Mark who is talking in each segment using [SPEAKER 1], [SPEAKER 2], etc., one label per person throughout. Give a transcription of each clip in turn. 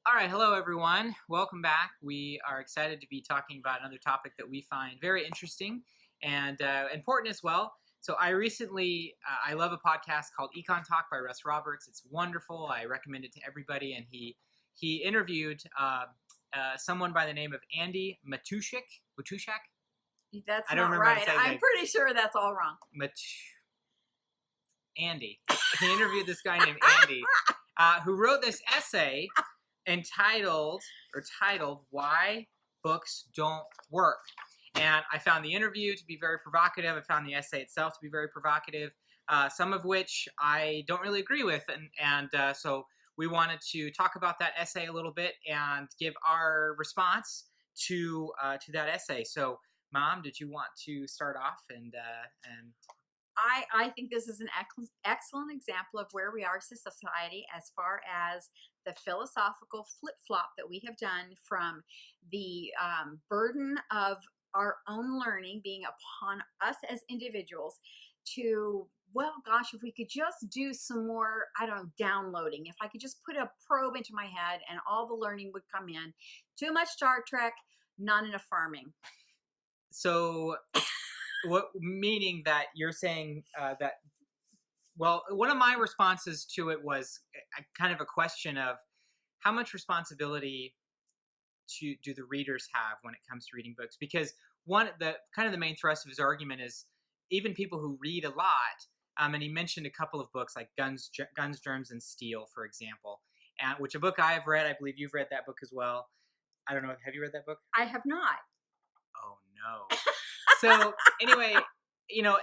[SPEAKER 1] All right, hello everyone. Welcome back. We are excited to be talking about another topic that we find very interesting and important as well. So I love a podcast called Econ Talk by Russ Roberts. It's wonderful. I recommend it to everybody. And he interviewed someone by the name of Andy Matuschak. Matuschak?
[SPEAKER 2] That's
[SPEAKER 1] I don't
[SPEAKER 2] not
[SPEAKER 1] remember how to
[SPEAKER 2] right.
[SPEAKER 1] say his
[SPEAKER 2] I'm
[SPEAKER 1] name.
[SPEAKER 2] pretty sure that's all wrong.
[SPEAKER 1] Andy. He interviewed this guy named Andy, who wrote this essay titled "Why Books Don't Work." And I found the interview to be very provocative. I found the essay itself to be very provocative, some of which I don't really agree with. So we wanted to talk about that essay a little bit and give our response to that essay. So, Mom, did you want to start off and
[SPEAKER 2] I think this is an excellent example of where we are as a society as far as the philosophical flip-flop that we have done from the burden of our own learning being upon us as individuals to, well, gosh, if we could just do some more, I don't know, downloading. If I could just put a probe into my head and all the learning would come in. Too much Star Trek, not enough farming.
[SPEAKER 1] so what meaning that you're saying that? Well, one of my responses to it was kind of a question of how much responsibility do the readers have when it comes to reading books? Because the main thrust of his argument is even people who read a lot, and he mentioned a couple of books like Guns, Germs, and Steel, for example, which a book I have read. I believe you've read that book as well. I don't know. Have you read that book?
[SPEAKER 2] I have not.
[SPEAKER 1] Oh no. So anyway,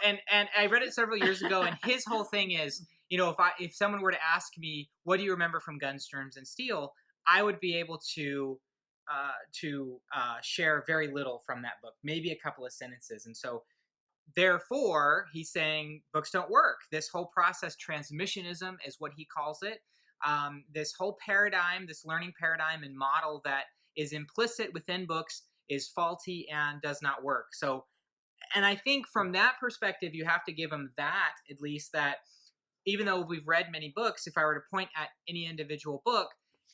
[SPEAKER 1] and I read it several years ago, and his whole thing is, if someone were to ask me, what do you remember from Guns, Germs, and Steel, I would be able to share very little from that book, maybe a couple of sentences. And so therefore he's saying books don't work. This whole process, transmissionism is what he calls it. This whole paradigm, this learning paradigm and model that is implicit within books is faulty and does not work. So, and I think from that perspective, you have to give him that, at least, that even though we've read many books, if I were to point at any individual book,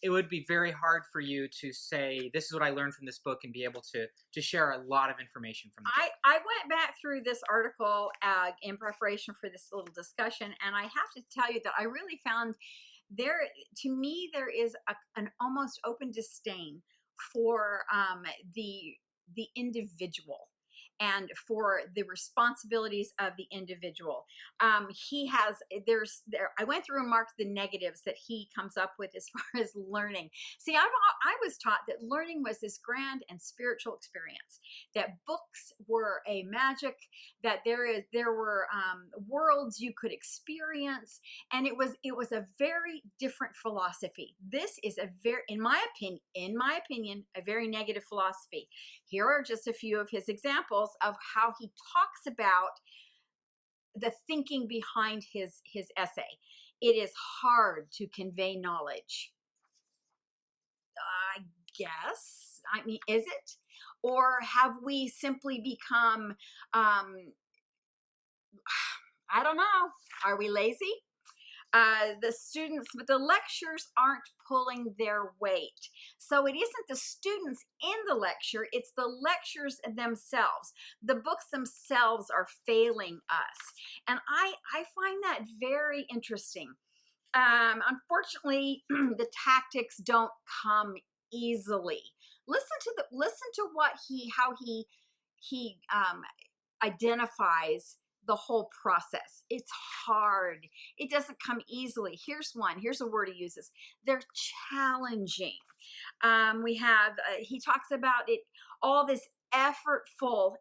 [SPEAKER 1] it would be very hard for you to say, this is what I learned from this book, and be able to share a lot of information from the book.
[SPEAKER 2] I went back through this article in preparation for this little discussion, and I have to tell you that I really found to me, there is an almost open disdain for the individual and for the responsibilities of the individual. I went through and marked the negatives that he comes up with as far as learning. See, I was taught that learning was this grand and spiritual experience, that books were a magic, that there were worlds you could experience, and it was a very different philosophy. This is in my opinion, a very negative philosophy. Here are just a few of his examples of how he talks about the thinking behind his essay. It is hard to convey knowledge. I guess. I mean, is it? Or have we simply become, I don't know, are we lazy? The lectures aren't pulling their weight. So it isn't the students in the lecture, it's the lectures themselves. The books themselves are failing us. And I find that very interesting. Unfortunately, the tactics don't come easily. Listen to how he identifies the whole process. It's hard. It doesn't come easily. Here's a word he uses. They're challenging. He talks about it, all this effortful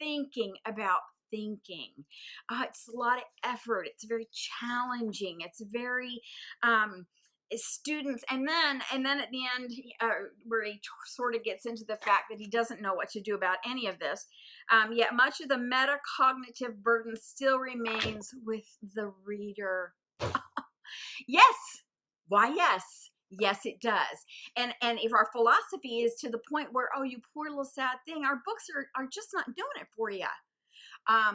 [SPEAKER 2] thinking about thinking. It's a lot of effort. It's very challenging. It's very, students, and then at the end, where he sort of gets into the fact that he doesn't know what to do about any of this, yet much of the metacognitive burden still remains with the reader. Yes. Why, yes, it does. And if our philosophy is to the point where, oh, you poor little sad thing, our books are just not doing it for you. I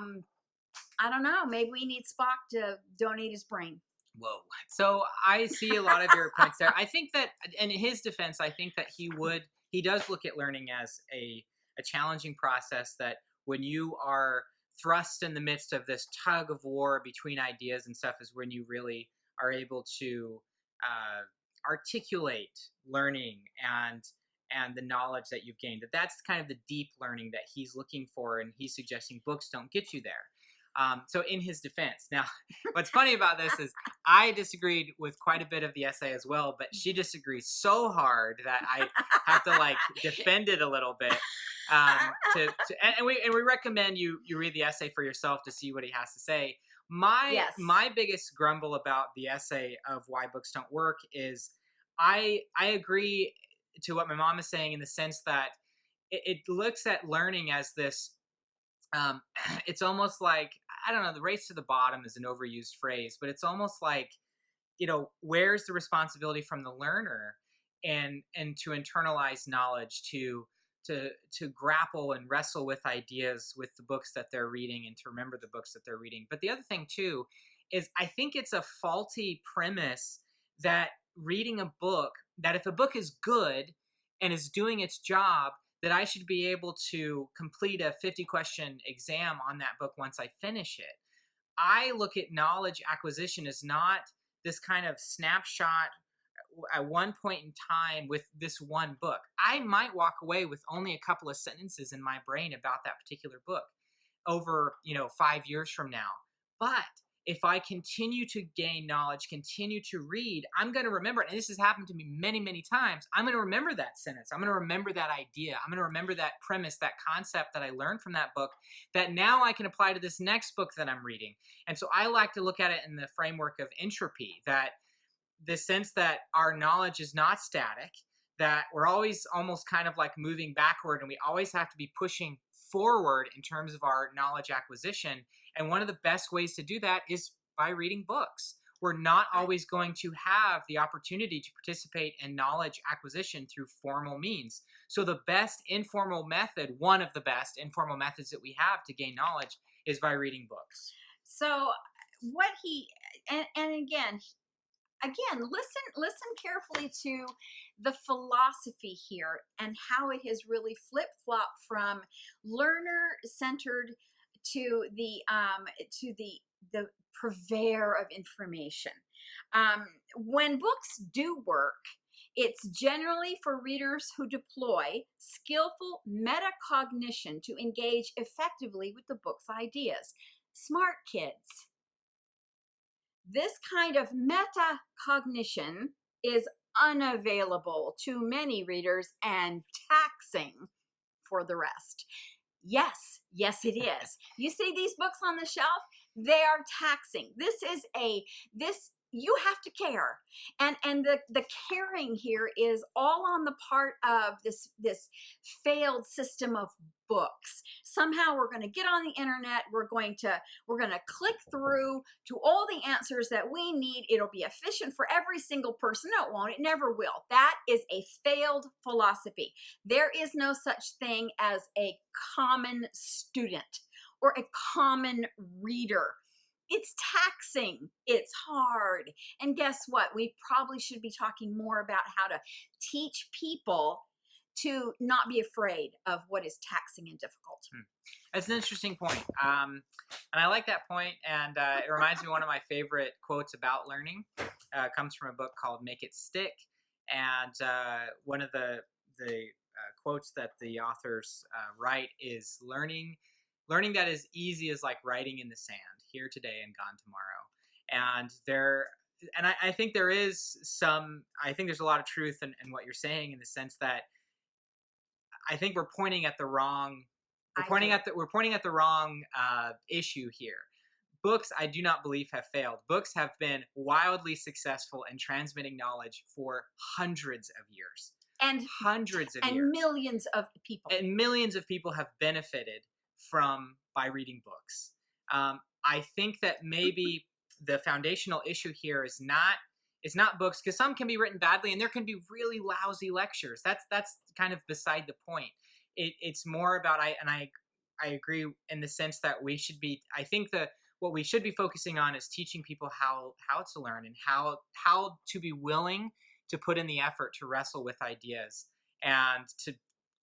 [SPEAKER 2] don't know, maybe we need Spock to donate his brain.
[SPEAKER 1] Whoa. So I see a lot of your points there. I think that, in his defense, I think that he does look at learning as a challenging process, that when you are thrust in the midst of this tug of war between ideas and stuff is when you really are able to articulate learning and the knowledge that you've gained. That's kind of the deep learning that he's looking for, and he's suggesting books don't get you there. So in his defense, now, what's funny about this is I disagreed with quite a bit of the essay as well, but she disagrees so hard that I have to like defend it a little bit. And we recommend you read the essay for yourself to see what he has to say.
[SPEAKER 2] Yes.
[SPEAKER 1] My biggest grumble about the essay of why books don't work is I agree to what my mom is saying, in the sense that it looks at learning as this um, it's almost like, I don't know, the race to the bottom is an overused phrase, but it's almost like, where's the responsibility from the learner, and to internalize knowledge, to grapple and wrestle with ideas with the books that they're reading, and to remember the books that they're reading. But the other thing too is, I think it's a faulty premise that reading a book, that if a book is good and is doing its job, that I should be able to complete a 50 question exam on that book once I finish it. I look at knowledge acquisition as not this kind of snapshot at one point in time with this one book. I might walk away with only a couple of sentences in my brain about that particular book over, 5 years from now. But if I continue to gain knowledge, continue to read, I'm going to remember it. And this has happened to me many, many times. I'm going to remember that sentence. I'm going to remember that idea. I'm going to remember that premise, that concept that I learned from that book, that now I can apply to this next book that I'm reading. And so I like to look at it in the framework of entropy, that the sense that our knowledge is not static, that we're always almost kind of like moving backward, and we always have to be pushing forward in terms of our knowledge acquisition. And one of the best ways to do that is by reading books. We're not always going to have the opportunity to participate in knowledge acquisition through formal means. So the best informal method, one of the best informal methods that we have to gain knowledge, is by reading books.
[SPEAKER 2] So what he and listen carefully to the philosophy here, and how it has really flip-flopped from learner centered to the purveyor of information. When books do work, it's generally for readers who deploy skillful metacognition to engage effectively with the book's ideas. Smart kids. This kind of metacognition is unavailable to many readers and taxing for the rest. Yes, it is. You see these books on the shelf, they are taxing. This you have to care. And the caring here is all on the part of this failed system of books. Somehow we're going to get on the internet, we're going to click through to all the answers that we need. It'll be efficient for every single person. No, it won't. It never will. That is a failed philosophy. There is no such thing as a common student or a common reader. It's taxing. It's hard. And guess what? We probably should be talking more about how to teach people to not be afraid of what is taxing and difficult.
[SPEAKER 1] That's an interesting point. And I like that point. And it reminds me of one of my favorite quotes about learning. Comes from a book called Make It Stick. And one of the quotes that the authors write is learning that is easy is like writing in the sand, here today and gone tomorrow. And I think there's a lot of truth in what you're saying, in the sense that I think we're pointing at the wrong issue here. Books, I do not believe, have failed. Books have been wildly successful in transmitting knowledge for hundreds of years.
[SPEAKER 2] And
[SPEAKER 1] hundreds of
[SPEAKER 2] years.
[SPEAKER 1] And
[SPEAKER 2] millions of people.
[SPEAKER 1] And millions of people have benefited by reading books. I think that maybe the foundational issue here is not books, because some can be written badly, and there can be really lousy lectures. That's kind of beside the point. It's more about I agree in the sense that we should be. I think what we should be focusing on is teaching people how to learn and how to be willing to put in the effort to wrestle with ideas and to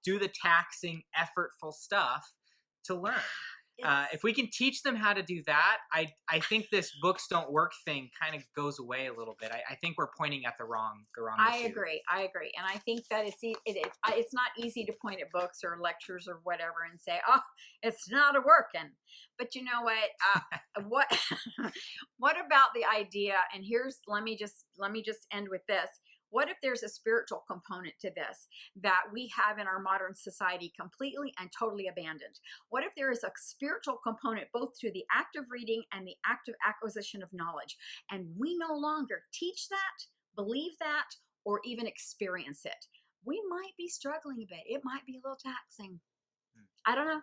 [SPEAKER 1] do the taxing, effortful stuff to learn. If we can teach them how to do that, I think this books don't work thing kind of goes away a little bit. I think we're pointing at the wrong
[SPEAKER 2] I
[SPEAKER 1] issue.
[SPEAKER 2] agree. I agree. And I think that it's not easy to point at books or lectures or whatever and say, oh, it's not a working. But you know what? What about the idea? And let me just end with this. What if there's a spiritual component to this that we have in our modern society completely and totally abandoned? What if there is a spiritual component both through the act of reading and the act of acquisition of knowledge, and we no longer teach that, believe that, or even experience it? We might be struggling a bit. It might be a little taxing. I don't know.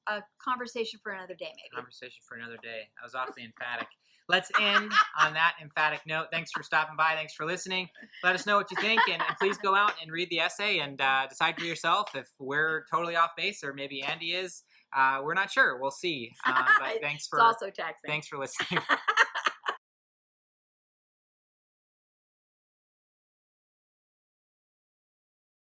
[SPEAKER 2] A conversation for another day, maybe.
[SPEAKER 1] Conversation for another day. I was awfully emphatic. Let's end on that emphatic note. Thanks for stopping by. Thanks for listening. Let us know what you think, and please go out and read the essay and decide for yourself if we're totally off base or maybe Andy is. We're not sure. We'll see. But
[SPEAKER 2] it's also taxing.
[SPEAKER 1] Thanks for listening.